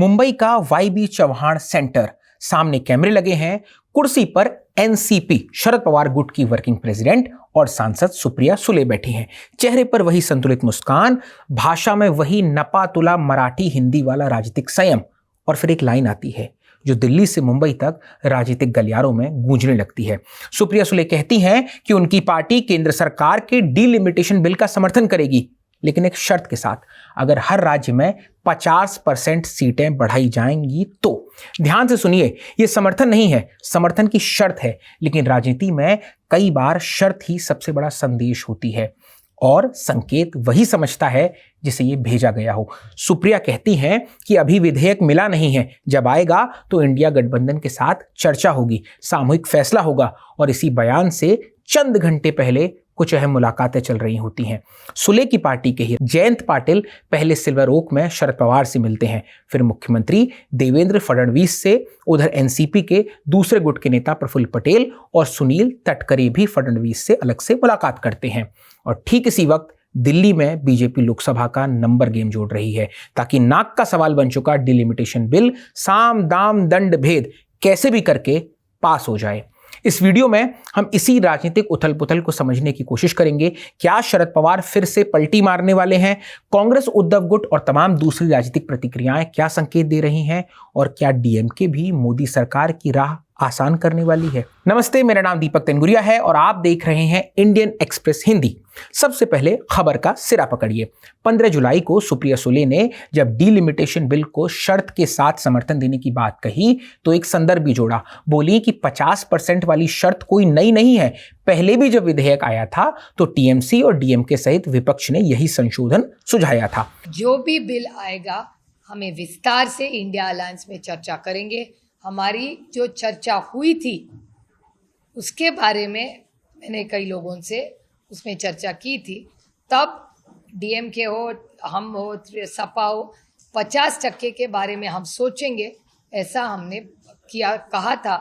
मुंबई का वाई.बी. चौहान सेंटर, सामने कैमरे लगे हैं, कुर्सी पर एनसीपी शरद पवार गुट की वर्किंग प्रेसिडेंट और सांसद सुप्रिया सुले बैठी हैं। चेहरे पर वही संतुलित मुस्कान, भाषा में वही नपा तुला मराठी हिंदी वाला राजनीतिक संयम, और फिर एक लाइन आती है जो दिल्ली से मुंबई तक राजनीतिक गलियारों में गूंजने लगती है। सुप्रिया सुले कहती हैं कि उनकी पार्टी केंद्र सरकार के डीलिमिटेशन बिल का समर्थन करेगी, लेकिन एक शर्त के साथ, अगर हर राज्य में 50% सीटें बढ़ाई जाएंगी तो। ध्यान से सुनिए, यह समर्थन नहीं है, समर्थन की शर्त है। लेकिन राजनीति में कई बार शर्त ही सबसे बड़ा संदेश होती है, और संकेत वही समझता है जिसे ये भेजा गया हो। सुप्रिया कहती हैं कि अभी विधेयक मिला नहीं है, जब आएगा तो इंडिया गठबंधन के साथ चर्चा होगी, सामूहिक फैसला होगा। और इसी बयान से चंद घंटे पहले कुछ अहम मुलाकातें चल रही होती हैं। सुले की पार्टी के ही जयंत पाटिल पहले सिल्वर ओक में शरद पवार से मिलते हैं, फिर मुख्यमंत्री देवेंद्र फडणवीस से, उधर एनसीपी के दूसरे गुट के नेता प्रफुल्ल पटेल और सुनील तटकरे भी फडणवीस से अलग से मुलाकात करते हैं। और ठीक इसी वक्त दिल्ली में बीजेपी लोकसभा का नंबर गेम जोड़ रही है, ताकि नाक का सवाल बन चुका डिलिमिटेशन बिल साम दाम दंड भेद कैसे भी करके पास हो जाए। इस वीडियो में हम इसी राजनीतिक उथल पुथल को समझने की कोशिश करेंगे। क्या शरद पवार फिर से पलटी मारने वाले हैं? कांग्रेस, उद्धव गुट और तमाम दूसरी राजनीतिक प्रतिक्रियाएं क्या संकेत दे रही हैं? और क्या डीएमके भी मोदी सरकार की राह आसान करने वाली है? नमस्ते, मेरा नाम दीपक तेनगुरिया है और आप देख रहे हैं इंडियन एक्सप्रेस हिंदी। सबसे पहले खबर का सिरा पकड़िए। 15 जुलाई को सुप्रिया सुले ने जब डीलिमिटेशन बिल को शर्त के साथ समर्थन देने की बात कही तो एक संदर्भ भी जोड़ा। बोली कि 50% वाली शर्त कोई नई नहीं है, पहले भी जब विधेयक आया था तो टीएमसी और डीएमके सहित विपक्ष ने यही संशोधन सुझाया था। जो भी बिल आएगा हमें विस्तार से इंडिया अलायंस में चर्चा करेंगे। हमारी जो चर्चा हुई थी उसके बारे में मैंने कई लोगों से उसमें चर्चा की थी। तब डीएमके हो, हम हो, सपा हो, 50% के बारे में हम सोचेंगे, ऐसा हमने कहा था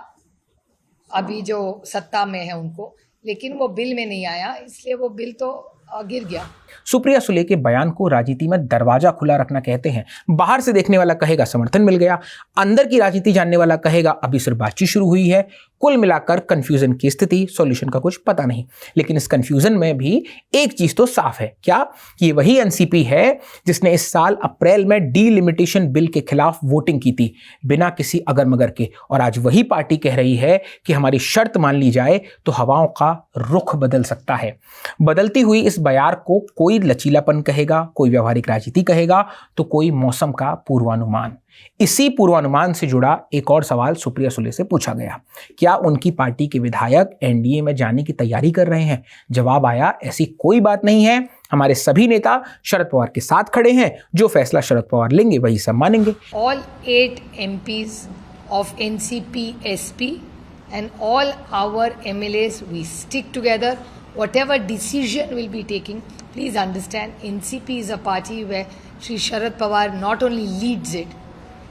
अभी जो सत्ता में है उनको। लेकिन वो बिल में नहीं आया, इसलिए वो बिल तो गिर गया। सुप्रिया सुले के बयान को राजनीति में दरवाजा खुला रखना कहते हैं। बाहर से देखने वाला कहेगा समर्थन मिल गया, अंदर की राजनीति जानने वाला कहेगा अभी सिर्फ बातचीत शुरू हुई है। कुल मिलाकर कंफ्यूजन की स्थिति, सॉल्यूशन का कुछ पता नहीं। लेकिन इस कंफ्यूजन में भी एक चीज तो साफ है, क्या कि ये वही एनसीपी है जिसने इस साल अप्रैल में डीलिमिटेशन बिल के खिलाफ वोटिंग की थी बिना किसी अगर मगर के। और आज वही पार्टी कह रही है कि हमारी शर्त मान ली जाए तो हवाओं का रुख बदल सकता है। बदलती हुई इस बयार को कोई लचीलापन कहेगा, कोई व्यवहारिक राजनीति कहेगा, तो कोई मौसम का पूर्वानुमान। इसी पूर्वानुमान से जुड़ा एक और सवाल सुप्रिया सुले से पूछा गया, क्या उनकी पार्टी के विधायक एनडीए में जाने की तैयारी कर रहे हैं? जवाब आया, ऐसी कोई बात नहीं है, हमारे सभी नेता शरद पवार के साथ खड़े हैं, जो फैसला शरद पवार लेंगे वही सब मानेंगे। All 8 MPs of NCP SP and all our MLAs, we stick together. Whatever decision will be taking, please understand, NCP is a party where Shri Sharad Pawar not only leads it,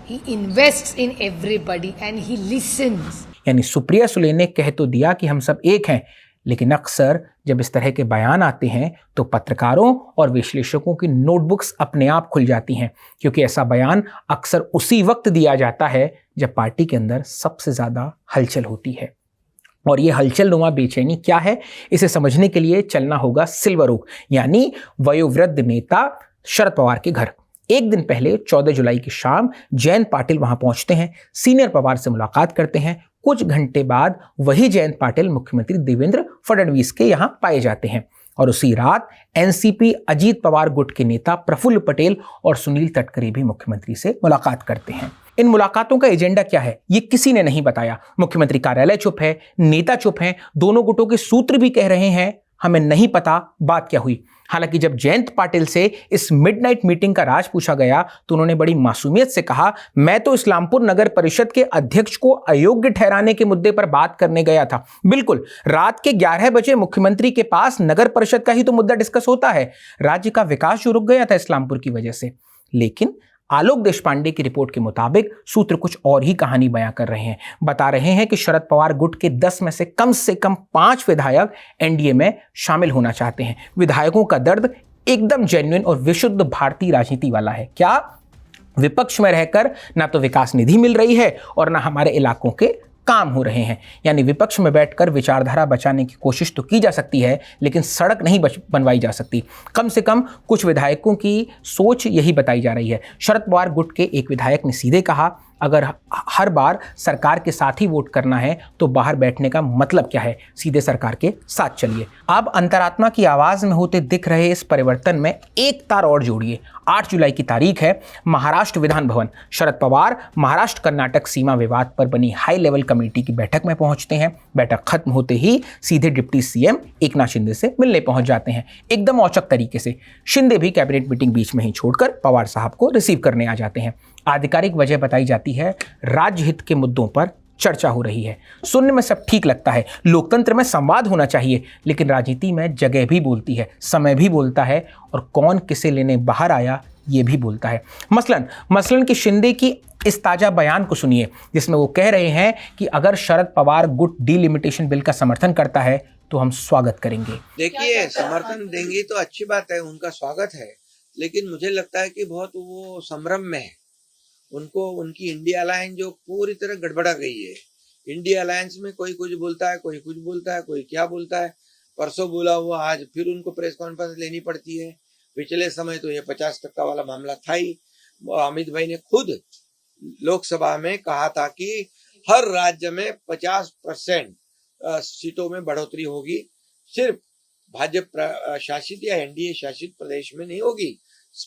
he invests in everybody and he listens. यानी सुप्रिया सुले ने कह तो दिया कि हम सब एक हैं, लेकिन अक्सर जब इस तरह के बयान आते हैं तो पत्रकारों और विश्लेषकों की नोटबुक्स अपने आप खुल जाती हैं, क्योंकि ऐसा बयान अक्सर उसी वक्त दिया जाता है जब पार्टी के अंदर सबसे ज्यादा हलचल होती है। और ये हलचल नुमा बेचैनी क्या है, इसे समझने के लिए चलना होगा सिल्वर ओक, यानी वयोवृद्ध नेता शरद पवार के घर। एक दिन पहले 14 जुलाई की शाम जयंत पाटिल वहां पहुंचते हैं, सीनियर पवार से मुलाकात करते हैं। कुछ घंटे बाद वही जयंत पाटिल मुख्यमंत्री देवेंद्र फडणवीस के यहां पाए जाते हैं। और उसी रात एनसीपी अजीत पवार गुट के नेता प्रफुल्ल पटेल और सुनील तटकरे भी मुख्यमंत्री से मुलाकात करते हैं। इन मुलाकातों का एजेंडा क्या है, ये किसी ने नहीं बताया। मुख्यमंत्री कार्यालय चुप है, नेता चुप हैं, दोनों गुटों के सूत्र भी कह रहे हैं हमें नहीं पता बात क्या हुई। हालांकि जब जयंत पाटिल से इस मिडनाइट मीटिंग का राज पूछा गया तो उन्होंने बड़ी मासूमियत से कहा, मैं तो इस्लामपुर नगर परिषद के अध्यक्ष को अयोग्य ठहराने के मुद्दे पर बात करने गया था। बिल्कुल, रात के 11 बजे मुख्यमंत्री के पास नगर परिषद का ही तो मुद्दा डिस्कस होता है। राज्य का विकास जो रुक गया था इस्लामपुर की वजह से। लेकिन आलोक देशपांडे की रिपोर्ट के मुताबिक सूत्र कुछ और ही कहानी बयां कर रहे हैं। बता रहे हैं कि शरद पवार गुट के 10 में से कम 5 विधायक एनडीए में शामिल होना चाहते हैं। विधायकों का दर्द एकदम जेन्युइन और विशुद्ध भारतीय राजनीति वाला है। क्या विपक्ष में रहकर ना तो विकास निधि मिल रही है और ना हमारे इलाकों के काम हो रहे हैं। यानी विपक्ष में बैठकर विचारधारा बचाने की कोशिश तो की जा सकती है, लेकिन सड़क नहीं बनवाई जा सकती। कम से कम कुछ विधायकों की सोच यही बताई जा रही है। शरद पवार गुट के एक विधायक ने सीधे कहा, अगर हर बार सरकार के साथ ही वोट करना है तो बाहर बैठने का मतलब क्या है, सीधे सरकार के साथ चलिए। अब अंतरात्मा की आवाज में होते दिख रहे इस परिवर्तन में एक तार और जोड़िए। 8 जुलाई की तारीख है, महाराष्ट्र विधान भवन। शरद पवार महाराष्ट्र कर्नाटक सीमा विवाद पर बनी हाई लेवल कमेटी की बैठक में पहुंचते हैं। बैठक खत्म होते ही सीधे डिप्टी सीएम एकनाथ शिंदे से मिलने पहुंच जाते हैं, एकदम औचक तरीके से। शिंदे भी कैबिनेट मीटिंग बीच में ही छोड़कर पवार साहब को रिसीव करने आ जाते हैं। आधिकारिक वजह बताई जाती है, राज्य हित के मुद्दों पर चर्चा हो रही है। सुनने में सब ठीक लगता है, लोकतंत्र में संवाद होना चाहिए, लेकिन राजनीति में जगह भी बोलती है, समय भी बोलता है और कौन किसे लेने बाहर आया ये भी बोलता है। मसलन कि शिंदे की इस ताजा बयान को सुनिए, जिसमें वो कह रहे हैं कि अगर शरद पवार गुट डीलिमिटेशन बिल का समर्थन करता है तो हम स्वागत करेंगे। देखिए, समर्थन देंगे तो अच्छी बात है, उनका स्वागत है, लेकिन मुझे लगता है कि बहुत वो संभ्रम में है। उनको उनकी इंडिया अलायंस जो पूरी तरह गड़बड़ा गई है। इंडिया अलायंस में कोई कुछ बोलता है, कोई कुछ बोलता है, कोई क्या बोलता है। परसों बोला हुआ आज फिर उनको प्रेस कॉन्फ्रेंस लेनी पड़ती है। पिछले समय तो ये 50% वाला मामला था ही। अमित भाई ने खुद लोकसभा में कहा था कि हर राज्य में 50% सीटों में बढ़ोतरी होगी, सिर्फ भाजपा शासित या एनडीए शासित प्रदेश में नहीं होगी,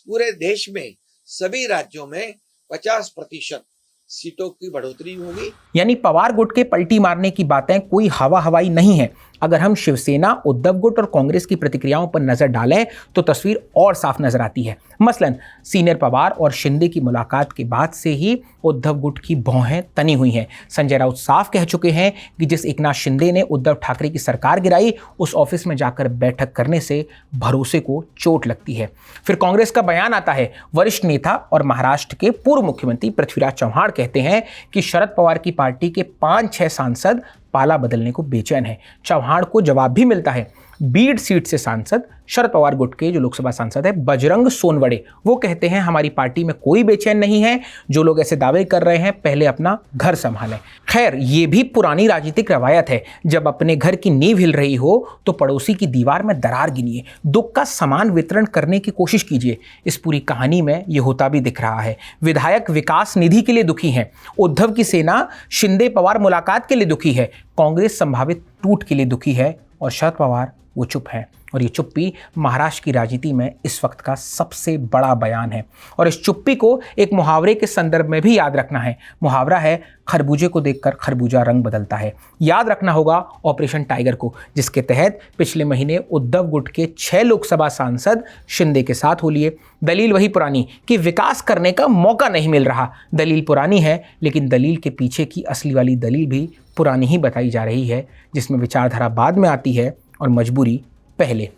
पूरे देश में सभी राज्यों में 50% सीटों की बढ़ोतरी होगी। यानी पवार गुट के पलटी मारने की बातें कोई हवाई नहीं है। अगर हम शिवसेना, उद्धव गुट और कांग्रेस की प्रतिक्रियाओं पर नजर डालें तो तस्वीर और साफ नजर आती है। मसलन सीनियर पवार और शिंदे की मुलाकात के बाद से ही उद्धव गुट की भौहें तनी हुई हैं। संजय राउत साफ कह चुके हैं कि जिस एकनाथ शिंदे ने उद्धव ठाकरे की सरकार गिराई, उस ऑफिस में जाकर बैठक करने से भरोसे को चोट लगती है। फिर कांग्रेस का बयान आता है। वरिष्ठ नेता और महाराष्ट्र के पूर्व मुख्यमंत्री पृथ्वीराज चव्हाण कहते हैं कि शरद पवार की पार्टी के 5-6 सांसद पाला बदलने को बेचैन है। चव्हाण को जवाब भी मिलता है। बीड सीट से सांसद शरद पवार गुट के जो लोकसभा सांसद है बजरंग सोनवड़े, वो कहते हैं हमारी पार्टी में कोई बेचैन नहीं है। जो लोग ऐसे दावे कर रहे हैं पहले अपना घर संभालें। खैर, ये भी पुरानी राजनीतिक रवायत है। जब अपने घर की नींव हिल रही हो तो पड़ोसी की दीवार में दरार गिनिए, दुख का समान वितरण करने की कोशिश कीजिए। इस पूरी कहानी में ये होता भी दिख रहा है। विधायक विकास निधि के लिए दुखी हैं, उद्धव की सेना शिंदे पवार मुलाकात के लिए दुखी है, कांग्रेस संभावित टूट के लिए दुखी है और शरद पवार वो चुप है। और ये चुप्पी महाराष्ट्र की राजनीति में इस वक्त का सबसे बड़ा बयान है। और इस चुप्पी को एक मुहावरे के संदर्भ में भी याद रखना है। मुहावरा है, खरबूजे को देखकर खरबूजा रंग बदलता है। याद रखना होगा ऑपरेशन टाइगर को, जिसके तहत पिछले महीने उद्धव गुट के 6 लोकसभा सांसद शिंदे के साथ हो लिए। दलील वही पुरानी कि विकास करने का मौका नहीं मिल रहा। दलील पुरानी है, लेकिन दलील के पीछे की असली वाली दलील भी पुरानी ही बताई जा रही है, जिसमें विचारधारा बाद में आती है और मजबूरी पहले।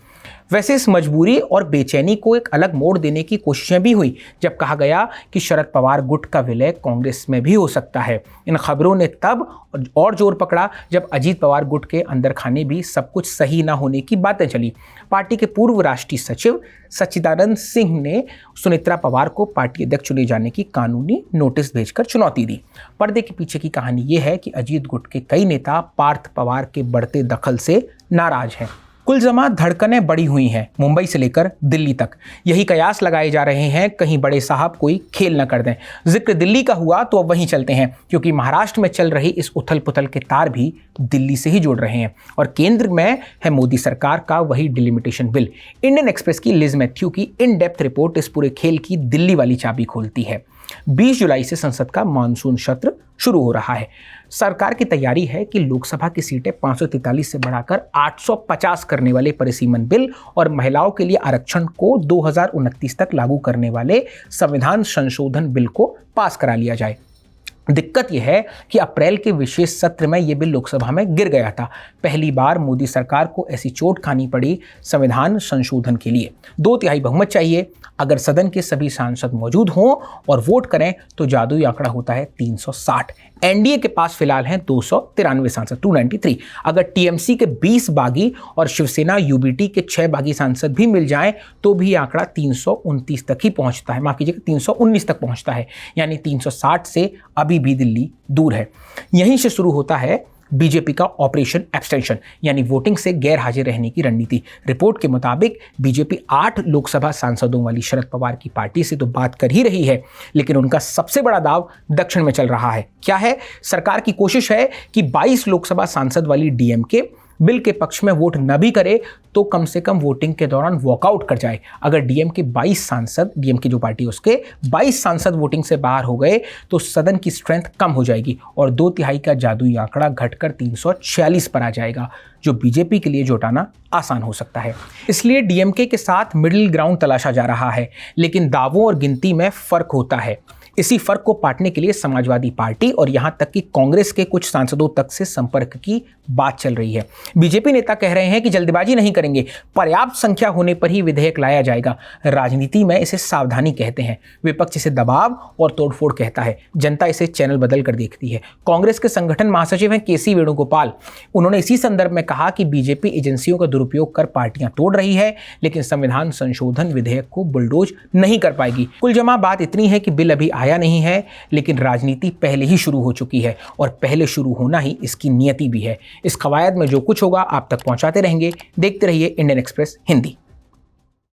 वैसे इस मजबूरी और बेचैनी को एक अलग मोड़ देने की कोशिशें भी हुई जब कहा गया कि शरद पवार गुट का विलय कांग्रेस में भी हो सकता है। इन खबरों ने तब और जोर पकड़ा जब अजीत पवार गुट के अंदर खाने भी सब कुछ सही ना होने की बातें चली। पार्टी के पूर्व राष्ट्रीय सचिव सच्चिदानंद सिंह ने सुनेत्रा पवार को पार्टी अध्यक्ष चुने जाने की कानूनी नोटिस भेजकर चुनौती दी। पर्दे के पीछे की कहानी यह है कि अजीत गुट के कई नेता पार्थ पवार के बढ़ते दखल से नाराज हैं। कुल जमा धड़कनें बढ़ी हुई हैं मुंबई से लेकर दिल्ली तक। यही कयास लगाए जा रहे हैं कहीं बड़े साहब कोई खेल न कर दें। जिक्र दिल्ली का हुआ तो अब वहीं चलते हैं, क्योंकि महाराष्ट्र में चल रही इस उथल पुथल के तार भी दिल्ली से ही जुड़ रहे हैं और केंद्र में है मोदी सरकार का वही डिलिमिटेशन बिल। इंडियन एक्सप्रेस की लिज मैथ्यू की इन डेप्थ रिपोर्ट इस पूरे खेल की दिल्ली वाली चाबी खोलती है। 20 जुलाई से संसद का मानसून सत्र शुरू हो रहा है। सरकार की तैयारी है कि लोकसभा की सीटें 543 से बढ़ाकर 850 करने वाले परिसीमन बिल और महिलाओं के लिए आरक्षण को 2029 तक लागू करने वाले संविधान संशोधन बिल को पास करा लिया जाए। दिक्कत यह है कि अप्रैल के विशेष सत्र में यह बिल लोकसभा में गिर गया था। पहली बार मोदी सरकार को ऐसी चोट खानी पड़ी संविधान संशोधन के लिए। 2/3 बहुमत चाहिए। अगर सदन के सभी सांसद मौजूद हों और वोट करें तो जादुई आंकड़ा होता है 360। एनडीए के पास फिलहाल हैं 293 सांसद, 293। अगर टीएमसी के 20 बागी और शिवसेना यूबीटी के 6 बागी सांसद भी मिल जाएं तो भी आंकड़ा 329 तक ही पहुंचता है, माफ कीजिएगा 319 तक पहुंचता है, यानी 360 से अभी भी दिल्ली दूर है। यहीं से शुरू होता है बीजेपी का ऑपरेशन एब्सटेंशन, यानी वोटिंग से गैर हाजिर रहने की रणनीति। रिपोर्ट के मुताबिक बीजेपी 8 लोकसभा सांसदों वाली शरद पवार की पार्टी से तो बात कर ही रही है, लेकिन उनका सबसे बड़ा दाव दक्षिण में चल रहा है। क्या है? सरकार की कोशिश है कि 22 लोकसभा सांसद वाली डीएमके बिल के पक्ष में वोट न भी करे तो कम से कम वोटिंग के दौरान वॉकआउट कर जाए। अगर डीएमके 22 सांसद, डीएमके जो पार्टी है उसके 22 सांसद वोटिंग से बाहर हो गए तो सदन की स्ट्रेंथ कम हो जाएगी और 2/3 का जादुई आंकड़ा घटकर 346 पर आ जाएगा, जो बीजेपी के लिए जुटाना आसान हो सकता है। इसलिए डीएमके के साथ मिडिल ग्राउंड तलाशा जा रहा है, लेकिन दावों और गिनती में फर्क होता है। इसी फर्क को पाटने के लिए समाजवादी पार्टी और यहां तक कि कांग्रेस के कुछ सांसदों तक से संपर्क की बात चल रही है। बीजेपी नेता कह रहे हैं कि जल्दबाजी नहीं करेंगे, पर्याप्त संख्या होने पर ही विधेयक लाया जाएगा। राजनीति में इसे सावधानी कहते हैं, विपक्ष इसे दबाव और तोड़फोड़ कहता है, जनता इसे चैनल बदल कर देखती है। कांग्रेस के संगठन महासचिव हैं केसी वेणुगोपाल। उन्होंने इसी संदर्भ में कहा कि बीजेपी एजेंसियों का दुरुपयोग कर पार्टियां तोड़ रही है, लेकिन संविधान संशोधन विधेयक को बुलडोज नहीं कर पाएगी। कुल जमा बात इतनी है कि बिल अभी आया नहीं है, लेकिन राजनीति पहले ही शुरू हो चुकी है और पहले शुरू होना ही इसकी नियति भी है। इस कवायद में जो कुछ होगा आप तक पहुंचाते रहेंगे। देखते रहिए इंडियन एक्सप्रेस हिंदी।